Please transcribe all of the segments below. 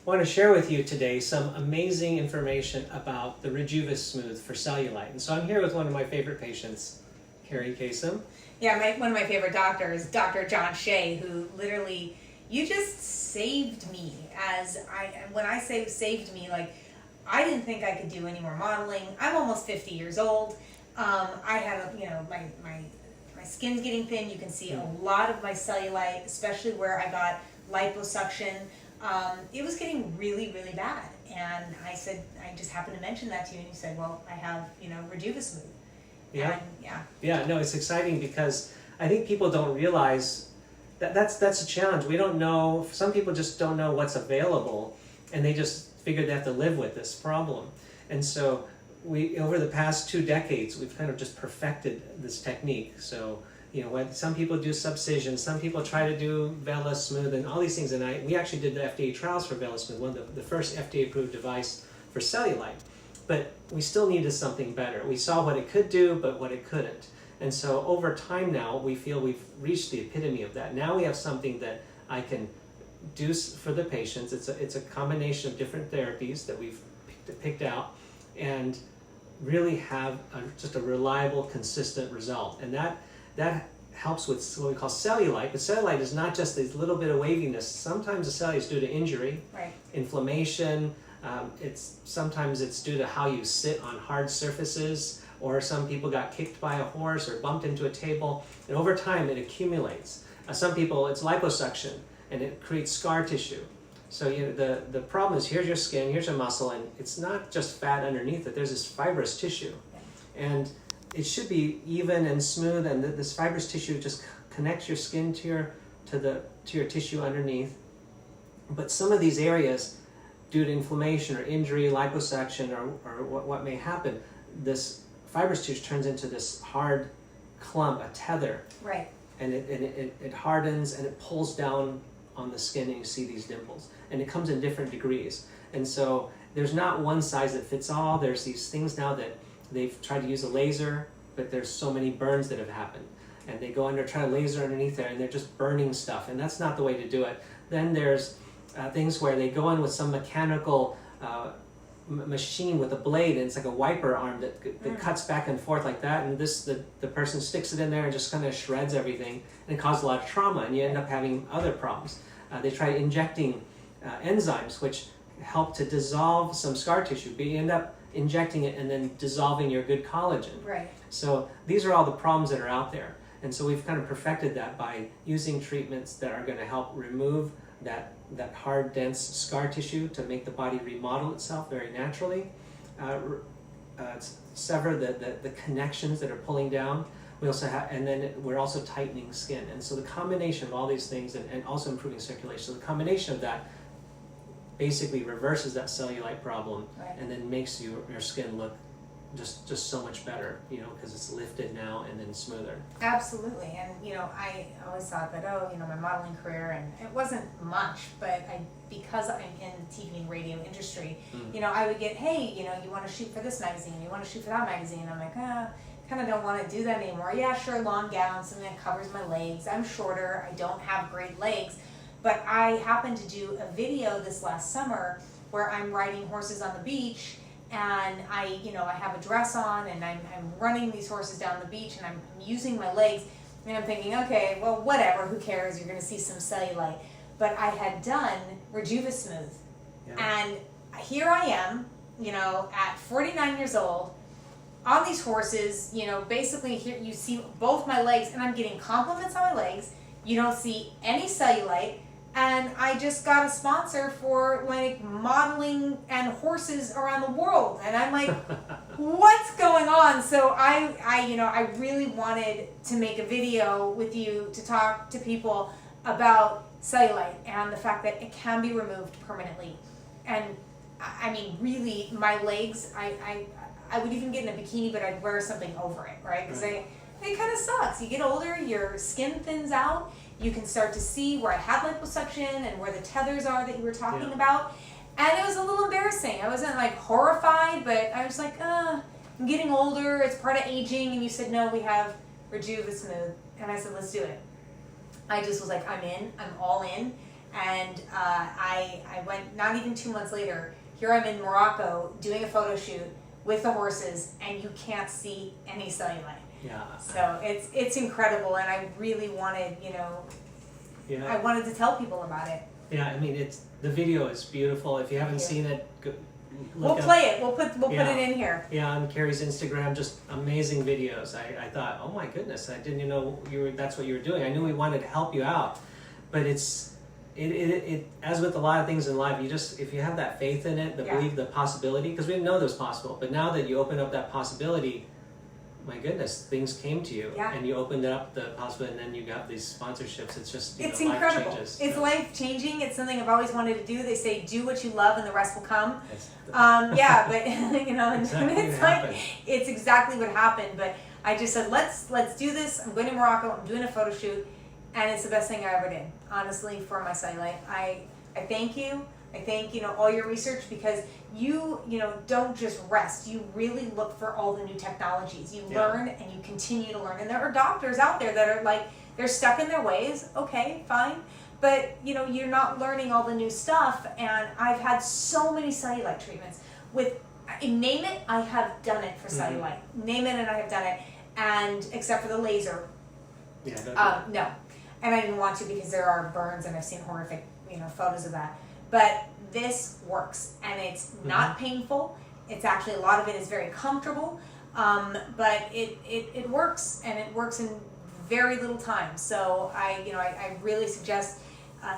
want to share with you today some amazing information about the RejuvaSmooth for cellulite. And so I'm here with one of my favorite patients, Kerri, Kasem. Yeah, one of my favorite doctors, Dr. John Shieh, who literally, you just saved me. When I say saved me, like, I didn't think I could do any more modeling. I'm almost 50 years old. I have, my skin's getting thin. You can see a lot of my cellulite, especially where I got liposuction. It was getting really, really bad. And I said, I just happened to mention that to you, and you said, well, I have, RejuvaSmooth. Yeah. And, Yeah, no, it's exciting because I think people don't realize that that's a challenge. We don't know, some people just don't know what's available, and they just figure they have to live with this problem. And so over the past 2 decades, we've kind of just perfected this technique. So, when some people do subcision, some people try to do RejuvaSmooth and all these things. And we actually did the FDA trials for RejuvaSmooth, one of the first FDA-approved device for cellulite. But we still needed something better. We saw what it could do, but what it couldn't. And so over time now, we feel we've reached the epitome of that. Now we have something that I can do for the patients. It's a combination of different therapies that we've picked out and really have just a reliable, consistent result. And that helps with what we call cellulite. But cellulite is not just this little bit of waviness. Sometimes the cellulite is due to injury, right, inflammation. Sometimes it's due to how you sit on hard surfaces, or some people got kicked by a horse or bumped into a table, and over time it accumulates. Some people, it's liposuction, and it creates scar tissue. So the problem is, here's your skin, here's your muscle, and it's not just fat underneath it. There's this fibrous tissue, and it should be even and smooth, and this fibrous tissue just connects your skin to your tissue underneath. But some of these areas, due to inflammation or injury, liposuction, or what may happen, this fibrous tissue turns into this hard clump, a tether. right, And it hardens and it pulls down on the skin, and you see these dimples. And it comes in different degrees. And so there's not one size that fits all. There's these things now that they've tried to use a laser, but there's so many burns that have happened. And they go under, try to laser underneath there, and they're just burning stuff. And that's not the way to do it. Then there's things where they go in with some mechanical machine with a blade, and it's like a wiper arm that cuts back and forth like that, and the person sticks it in there and just kind of shreds everything, and it causes a lot of trauma, and you end up having other problems. They try injecting enzymes which help to dissolve some scar tissue, but you end up injecting it and then dissolving your good collagen. right. So these are all the problems that are out there, and so we've kind of perfected that by using treatments that are going to help remove that hard, dense scar tissue to make the body remodel itself very naturally, sever the connections that are pulling down. We also have, and then we're also tightening skin. And so the combination of all these things, and also improving circulation, so the combination of that basically reverses that cellulite problem, Right. and then makes your skin look just so much better, because it's lifted now and then smoother. Absolutely. And I always thought that, my modeling career, and it wasn't much, but because I'm in the TV and radio industry, I would get, hey, you want to shoot for this magazine, you want to shoot for that magazine. I'm like, kind of don't want to do that anymore. Yeah, sure, long gown, something that covers my legs. I'm shorter, I don't have great legs. But I happened to do a video this last summer where I'm riding horses on the beach, and I have a dress on, and I'm running these horses down the beach, and I'm using my legs, and I'm thinking, okay, well, whatever, who cares? You're going to see some cellulite. But I had done RejuvaSmooth, and here I am, at 49 years old, on these horses, basically here you see both my legs, and I'm getting compliments on my legs. You don't see any cellulite. And I just got a sponsor for modeling and horses around the world, and I'm like, what's going on? So I really wanted to make a video with you to talk to people about cellulite and the fact that it can be removed permanently. And I mean, really, my legs, I would even get in a bikini, but I'd wear something over it, right? Because it kind of sucks. You get older, your skin thins out. You can start to see where I had liposuction and where the tethers are that you were talking about. And it was a little embarrassing. I wasn't horrified, but I was like, I'm getting older, it's part of aging. And you said, no, we have RejuvaSmooth. And I said, let's do it. I just was like, I'm in, I'm all in. And I went, not even 2 months later, here I'm in Morocco doing a photo shoot with the horses, and you can't see any cellulite. Yeah. So it's incredible, and I really wanted, I wanted to tell people about it. Yeah, I mean, the video is beautiful. If you haven't seen it, we'll play it. We'll put it in here. Yeah, on Kerri's Instagram, just amazing videos. I thought, oh my goodness, I didn't know that's what you were doing. I knew we wanted to help you out, but it as with a lot of things in life, if you have that faith in it, believe the possibility, because we didn't know it was possible, but now that you open up that possibility, my goodness, things came to you, and you opened up the possibility, and then you got these sponsorships. It's just it's incredible. Life changes. It's life changing. It's something I've always wanted to do. They say do what you love, and the rest will come. Yeah, but it's exactly what happened. But I just said let's do this. I'm going to Morocco. I'm doing a photo shoot, and it's the best thing I ever did. Honestly, for my cellulite, I thank you. I thank all your research, because you don't just rest. You really look for all the new technologies. You learn and you continue to learn. And there are doctors out there that are like, they're stuck in their ways. Okay, fine, but you're not learning all the new stuff. And I've had so many cellulite treatments with name it. I have done it for cellulite. Name it, and I have done it. And except for the laser, no, and I didn't want to, because there are burns, and I've seen horrific photos of that. But this works, and it's not painful. It's actually, a lot of it is very comfortable, but it works, and it works in very little time. So I really suggest,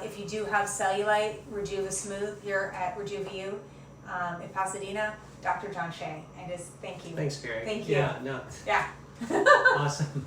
if you do have cellulite, RejuvaSmooth here at RejuvaU in Pasadena, Dr. John Shieh. And just thank you. Thanks, Kerri. Thank you. Yeah, no. Yeah. Awesome.